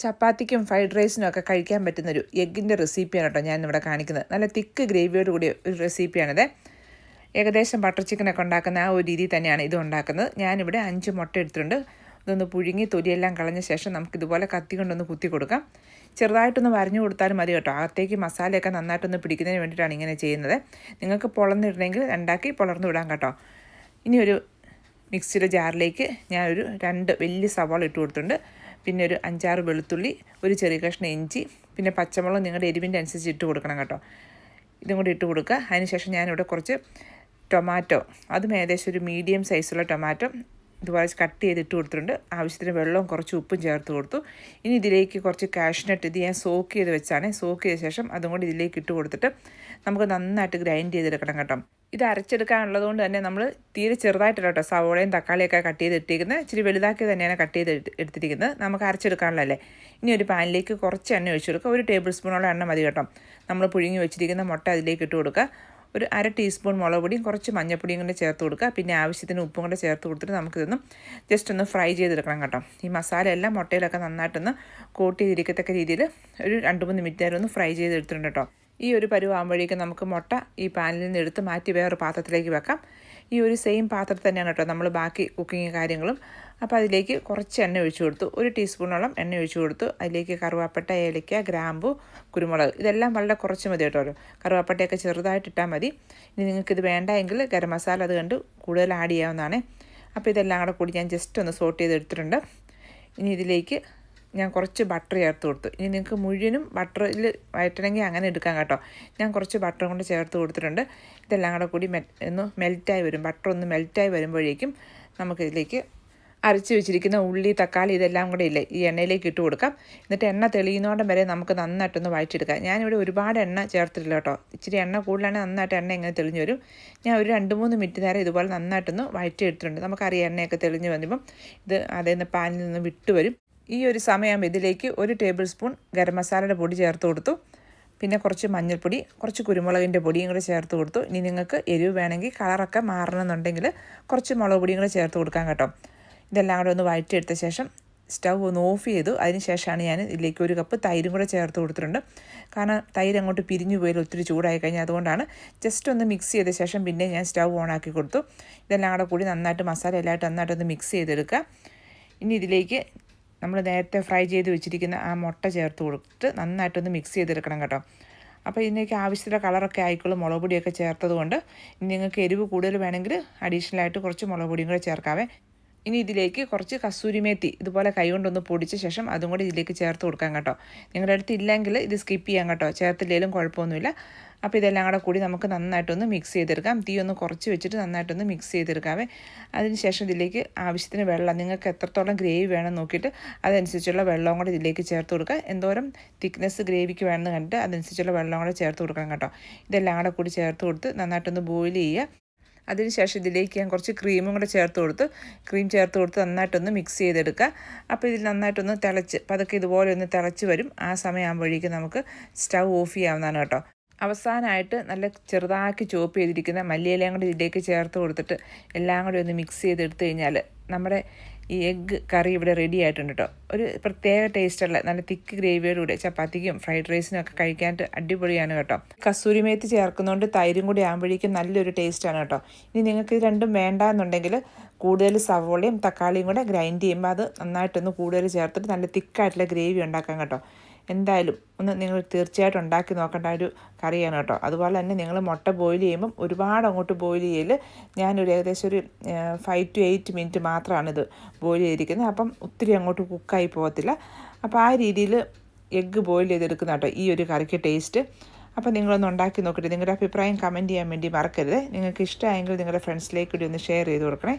ചപ്പാത്തിക്കും fried റൈസിനും ഒക്കെ കഴിക്കാൻ പറ്റുന്നൊരു എഗ്ഗിൻ്റെ റെസിപ്പിയാണ് കേട്ടോ ഞാനിവിടെ കാണിക്കുന്നത്. നല്ല തിക്ക് ഗ്രേവിയോട് കൂടിയ ഒരു റെസിപ്പിയാണിത്. ഏകദേശം ബട്ടർ ചിക്കനൊക്കെ ഉണ്ടാക്കുന്ന ആ ഒരു രീതിയിൽ തന്നെയാണ് ഇത് ഉണ്ടാക്കുന്നത്. ഞാനിവിടെ 5 മുട്ട എടുത്തിട്ടുണ്ട്. ഇതൊന്ന് പുഴുങ്ങി തൊലിയെല്ലാം കളഞ്ഞ ശേഷം നമുക്കിതുപോലെ കത്തി കൊണ്ടൊന്ന് കുത്തി കൊടുക്കാം. ചെറുതായിട്ടൊന്ന് വരഞ്ഞു കൊടുത്താലും മതി കേട്ടോ. അകത്തേക്ക് മസാലയൊക്കെ നന്നായിട്ടൊന്ന് പിടിക്കുന്നതിന് വേണ്ടിയിട്ടാണ് ഇങ്ങനെ ചെയ്യുന്നത്. നിങ്ങൾക്ക് പൊളന്നിടണമെങ്കിൽ രണ്ടാക്കി പൊളർന്നു വിടാം കേട്ടോ. ഇനി ഒരു മിക്സിയുടെ ജാറിലേക്ക് ഞാനൊരു 2 വലിയ സവാള ഇട്ട് കൊടുത്തിട്ടുണ്ട്. പിന്നെ ഒരു 5-6 വെളുത്തുള്ളി, ഒരു ചെറിയ കഷ്ണം ഇഞ്ചി, പിന്നെ പച്ചമുളക് നിങ്ങളുടെ എരിവിൻ്റെ അനുസരിച്ച് ഇട്ട് കൊടുക്കണം കേട്ടോ. ഇതും കൂടി ഇട്ട് കൊടുക്കുക. അതിനുശേഷം ഞാനിവിടെ കുറച്ച് ടൊമാറ്റോ, അതും ഏകദേശം ഒരു മീഡിയം സൈസുള്ള ടൊമാറ്റോ ഇതുപോലെ കട്ട് ചെയ്തിട്ട് കൊടുത്തിട്ടുണ്ട്. ആവശ്യത്തിന് വെള്ളവും കുറച്ച് ഉപ്പും ചേർത്ത് കൊടുത്തു. ഇനി ഇതിലേക്ക് കുറച്ച് കാഷ്നട്ട്, ഇത് ഞാൻ സോക്ക് ചെയ്ത് വെച്ചാണ്. സോക്ക് ചെയ്ത ശേഷം അതും കൂടി ഇതിലേക്ക് ഇട്ട് കൊടുത്തിട്ട് നമുക്ക് നന്നായിട്ട് ഗ്രൈൻഡ് ചെയ്തെടുക്കണം കേട്ടോ. ഇത് അരച്ചെടുക്കാനുള്ളത് കൊണ്ട് തന്നെ നമ്മൾ തീരെ ചെറുതായിട്ടല്ല കേട്ടോ സവോളയും തക്കാളിയൊക്കെ കട്ട് ചെയ്ത് ഇട്ടിരിക്കുന്നത്. ഇച്ചിരി വലുതാക്കി തന്നെയാണ് കട്ട് ചെയ്ത് എടുത്തിരിക്കുന്നത്. നമുക്ക് അരച്ചെടുക്കാനുള്ളതല്ലേ. ഇനി ഒരു പാനിലേക്ക് കുറച്ച് എണ്ണ ഒഴിച്ച് കൊടുക്കുക. 1 ടേബിൾ സ്പൂണോളം എണ്ണ മതി കേട്ടോ. നമ്മൾ പുഴുങ്ങി വെച്ചിരിക്കുന്ന മുട്ട അതിലേക്ക് ഇട്ട് കൊടുക്കുക. ഒരു 1/2 ടീസ്പൂൺ മുളക് പൊടിയും കുറച്ച് മഞ്ഞൾപ്പൊടിയും കൂടെ ചേർത്ത് കൊടുക്കുക. പിന്നെ ആവശ്യത്തിന് ഉപ്പും കൂടെ ചേർത്ത് കൊടുത്തിട്ട് നമുക്കിതൊന്ന് ജസ്റ്റ് ഒന്ന് ഫ്രൈ ചെയ്തെടുക്കണം കേട്ടോ. ഈ മസാല എല്ലാം മുട്ടയിലൊക്കെ നന്നായിട്ടൊന്ന് കോട്ട് ചെയ്തിരിക്കത്തക്ക രീതിയിൽ ഒരു 2-3 മിനിറ്റ് നേരം ഒന്ന് ഫ്രൈ ചെയ്തെടുത്തിട്ടുണ്ട് കേട്ടോ. ഈ ഒരു പരുവാകുമ്പോഴേക്കും നമുക്ക് മുട്ട ഈ പാനിൽ നിന്ന് എടുത്ത് മാറ്റി വേറൊരു പാത്രത്തിലേക്ക് വെക്കാം. ഈ ഒരു സെയിം പാത്രത്തിൽ തന്നെയാണ് കേട്ടോ നമ്മൾ ബാക്കി കുക്കിങ് കാര്യങ്ങളും. അപ്പോൾ അതിലേക്ക് കുറച്ച് എണ്ണ ഒഴിച്ചു കൊടുത്തു. 1 ടീസ്പൂണോളം എണ്ണ ഒഴിച്ചു കൊടുത്തു. അതിലേക്ക് കറുവാപ്പട്ട, ഏലക്ക, ഗ്രാമ്പു, കുരുമുളക്, ഇതെല്ലാം വളരെ കുറച്ച് മതി കേട്ടോ. കറുവാപ്പട്ടയൊക്കെ ചെറുതായിട്ട് ഇട്ടാൽ മതി. ഇനി നിങ്ങൾക്കിത് വേണ്ട എങ്കിൽ ഗരം മസാല അത് കണ്ട് കൂടുതൽ ആഡ് ചെയ്യാവുന്നതാണ്. അപ്പോൾ ഇതെല്ലാം കൂടെ കൂടി ഞാൻ ജസ്റ്റ് ഒന്ന് സോട്ട് ചെയ്തെടുത്തിട്ടുണ്ട്. ഇനി ഇതിലേക്ക് ഞാൻ കുറച്ച് ബട്ടർ ചേർത്ത് കൊടുത്തു. ഇനി നിങ്ങൾക്ക് മുഴുവനും ബട്ടറിൽ വഴറ്റണമെങ്കിൽ അങ്ങനെ എടുക്കാം കേട്ടോ. ഞാൻ കുറച്ച് ബട്ടർ കൊണ്ട് ചേർത്ത് കൊടുത്തിട്ടുണ്ട്. ഇതെല്ലാം കൂടെ കൂടി ഒന്ന് മെൽറ്റായി വരും. ബട്ടർ ഒന്ന് മെൽറ്റായി വരുമ്പോഴേക്കും നമുക്കിതിലേക്ക് അരച്ച് വെച്ചിരിക്കുന്ന ഉള്ളി, തക്കാളി ഇതെല്ലാം കൂടെ ഇല്ലേ ഈ എണ്ണയിലേക്ക് ഇട്ട് കൊടുക്കാം. എന്നിട്ട് എണ്ണ തെളിയുന്നോണ്ടം വരെ നമുക്ക് നന്നായിട്ടൊന്ന് വഴറ്റിയെടുക്കാം. ഞാനിവിടെ ഒരുപാട് എണ്ണ ചേർത്തിട്ടില്ല കേട്ടോ. ഇച്ചിരി എണ്ണ കൂടുതലാണെങ്കിൽ നന്നായിട്ട് എണ്ണ ഇങ്ങനെ തെളിഞ്ഞു വരും. ഞാൻ ഒരു 2-3 മിനിറ്റ് നേരം ഇതുപോലെ നന്നായിട്ടൊന്ന് വഴറ്റിയെടുത്തിട്ടുണ്ട്. നമുക്കറിയാം എണ്ണയൊക്കെ തെളിഞ്ഞ് വരുമ്പം ഇത് അതിൽ നിന്ന് പാനിൽ നിന്ന് വിട്ട് വരും. ഈ ഒരു സമയം ഇതിലേക്ക് 1 ടേബിൾ സ്പൂൺ ഗരം മസാലയുടെ പൊടി ചേർത്ത് കൊടുത്തു. പിന്നെ കുറച്ച് മഞ്ഞൾപ്പൊടി, കുറച്ച് കുരുമുളകിൻ്റെ പൊടിയും കൂടെ ചേർത്ത് കൊടുത്തു. ഇനി നിങ്ങൾക്ക് എരിവ് വേണമെങ്കിൽ കളറൊക്കെ മാറണമെന്നുണ്ടെങ്കിൽ കുറച്ച് മുളക് പൊടിയും കൂടെ ചേർത്ത് കൊടുക്കാം കേട്ടോ. ഇതെല്ലാം കൂടെ ഒന്ന് വഴറ്റിയെടുത്ത ശേഷം സ്റ്റൗ ഒന്ന് ഓഫ് ചെയ്തു. അതിന് ശേഷമാണ് ഞാൻ ഇതിലേക്ക് 1 കപ്പ് തൈരും കൂടെ ചേർത്ത് കൊടുത്തിട്ടുണ്ട്. കാരണം തൈര് അങ്ങോട്ട് പിരിഞ്ഞു പോയാൽ ഒത്തിരി ചൂടായി കഴിഞ്ഞാൽ അതുകൊണ്ടാണ്. ജസ്റ്റ് ഒന്ന് മിക്സ് ചെയ്ത ശേഷം പിന്നെ ഞാൻ സ്റ്റൗ ഓണാക്കി കൊടുത്തു. ഇതെല്ലാം കൂടെ കൂടി നന്നായിട്ട് മസാല എല്ലായിട്ട് നന്നായിട്ടൊന്ന് മിക്സ് ചെയ്തെടുക്കുക. ഇനി ഇതിലേക്ക് നമ്മൾ നേരത്തെ ഫ്രൈ ചെയ്ത് വെച്ചിരിക്കുന്ന ആ മുട്ട ചേർത്ത് കൊടുത്തിട്ട് നന്നായിട്ടൊന്ന് മിക്സ് ചെയ്തെടുക്കണം കേട്ടോ. അപ്പോൾ ഇതിലേക്ക് ആവശ്യത്തിലുള്ള കളറൊക്കെ ആയിക്കോളും മുളക് പൊടിയൊക്കെ ചേർത്തത് കൊണ്ട്. ഇനി നിങ്ങൾക്ക് എരിവ് കൂടുതൽ വേണമെങ്കിൽ അഡീഷണലായിട്ട് കുറച്ച് മുളക് പൊടിയും കൂടെ ചേർക്കാവേ. ഇനി ഇതിലേക്ക് കുറച്ച് കസൂരി മേത്തി ഇതുപോലെ കൈ കൊണ്ടൊന്ന് പൊടിച്ച ശേഷം അതും കൂടി ഇതിലേക്ക് ചേർത്ത് കൊടുക്കാം കേട്ടോ. നിങ്ങളുടെ അടുത്ത് ഇല്ലെങ്കിൽ ഇത് സ്കിപ്പ് ചെയ്യാം കേട്ടോ. ചേർത്തില്ലെങ്കിലും കുഴപ്പമൊന്നുമില്ല. അപ്പോൾ ഇതെല്ലാം കൂടെ കൂടി നമുക്ക് നന്നായിട്ടൊന്ന് മിക്സ് ചെയ്തെടുക്കാം. തീ ഒന്ന് കുറച്ച് വെച്ചിട്ട് നന്നായിട്ടൊന്ന് മിക്സ് ചെയ്തെടുക്കാവേ. അതിനുശേഷം ഇതിലേക്ക് ആവശ്യത്തിന് വെള്ളം, നിങ്ങൾക്ക് എത്രത്തോളം ഗ്രേവി വേണം നോക്കിയിട്ട് അതനുസരിച്ചുള്ള വെള്ളവും കൂടെ ഇതിലേക്ക് ചേർത്ത് കൊടുക്കുക. എന്തോരം തിക്നെസ് ഗ്രേവിക്ക് വേണമെന്ന് കണ്ടിട്ട് അതനുസരിച്ചുള്ള വെള്ളം കൂടെ ചേർത്ത് കൊടുക്കാം കേട്ടോ. ഇതെല്ലാം കൂടെ കൂടി ചേർത്ത് കൊടുത്ത് നന്നായിട്ടൊന്ന് ബോയിൽ ചെയ്യുക. അതിനുശേഷം ഇതിലേക്ക് ഞാൻ കുറച്ച് ക്രീമും കൂടെ ചേർത്ത് കൊടുത്ത് നന്നായിട്ടൊന്ന് മിക്സ് ചെയ്തെടുക്കുക. അപ്പോൾ ഇതിൽ നന്നായിട്ടൊന്ന് തിളച്ച് പതുക്കെ ഇതുപോലെ ഒന്ന് തിളച്ച് വരും. ആ സമയമാകുമ്പോഴേക്കും നമുക്ക് സ്റ്റൗ ഓഫ് ചെയ്യാവുന്നതാണ് കേട്ടോ. അവസാനമായിട്ട് നല്ല ചെറുതാക്കി ചോപ്പ് ചെയ്തിരിക്കുന്ന മല്ലിയിലയും കൂടി ഇതിലേക്ക് ചേർത്ത് കൊടുത്തിട്ട് എല്ലാം കൂടി ഒന്ന് മിക്സ് ചെയ്തെടുത്ത് കഴിഞ്ഞാൽ നമ്മുടെ ഈ എഗ്ഗ് കറി ഇവിടെ റെഡി ആയിട്ടുണ്ട് കേട്ടോ. ഒരു പ്രത്യേക ടേസ്റ്റുള്ള നല്ല തിക്ക് ഗ്രേവിയോടുകൂടി ചപ്പാത്തിക്കും ഫ്രൈഡ് റൈസിനും ഒക്കെ കഴിക്കാനായിട്ട് അടിപൊളിയാണ് കേട്ടോ. കസൂരി മേത്തി ചേർക്കുന്നതുകൊണ്ട് തൈരും കൂടി ആകുമ്പോഴേക്കും നല്ലൊരു ടേസ്റ്റാണ് കേട്ടോ. ഇനി നിങ്ങൾക്ക് ഇത് രണ്ടും വേണ്ട എന്നുണ്ടെങ്കിൽ കൂടുതൽ സവോളയും തക്കാളിയും കൂടെ ഗ്രൈൻഡ് ചെയ്യുമ്പോൾ അത് നന്നായിട്ടൊന്ന് കൂടുതൽ ചേർത്തിട്ട് നല്ല തിക്കായിട്ടുള്ള ഗ്രേവി ഉണ്ടാക്കാം കേട്ടോ. എന്തായാലും ഒന്ന് നിങ്ങൾ തീർച്ചയായിട്ടും ഉണ്ടാക്കി നോക്കേണ്ട ഒരു കറിയാണ് കേട്ടോ. അതുപോലെ തന്നെ നിങ്ങൾ മുട്ട ബോയിൽ ചെയ്യുമ്പം ഒരുപാട് അങ്ങോട്ട് ബോയിൽ ചെയ്യൽ. ഞാനൊരു ഏകദേശം ഒരു 5 to 8 മിനിറ്റ് മാത്രമാണിത് ബോയിൽ ചെയ്തിരിക്കുന്നത്. അപ്പം ഒത്തിരി അങ്ങോട്ട് കുക്കായി പോകത്തില്ല. അപ്പോൾ ആ രീതിയിൽ എഗ്ഗ് ബോയിൽ ചെയ്തെടുക്കുന്ന കേട്ടോ ഈ ഒരു കറിക്ക് ടേസ്റ്റ്. അപ്പോൾ നിങ്ങളൊന്ന് ഉണ്ടാക്കി നോക്കിയിട്ട് നിങ്ങളുടെ അഭിപ്രായം കമൻറ്റ് ചെയ്യാൻ വേണ്ടി മറക്കരുത്. നിങ്ങൾക്ക് ഇഷ്ടമായെങ്കിൽ നിങ്ങളുടെ ഫ്രണ്ട്സിലേക്ക് കൂടി ഒന്ന് ഷെയർ ചെയ്ത് കൊടുക്കണേ.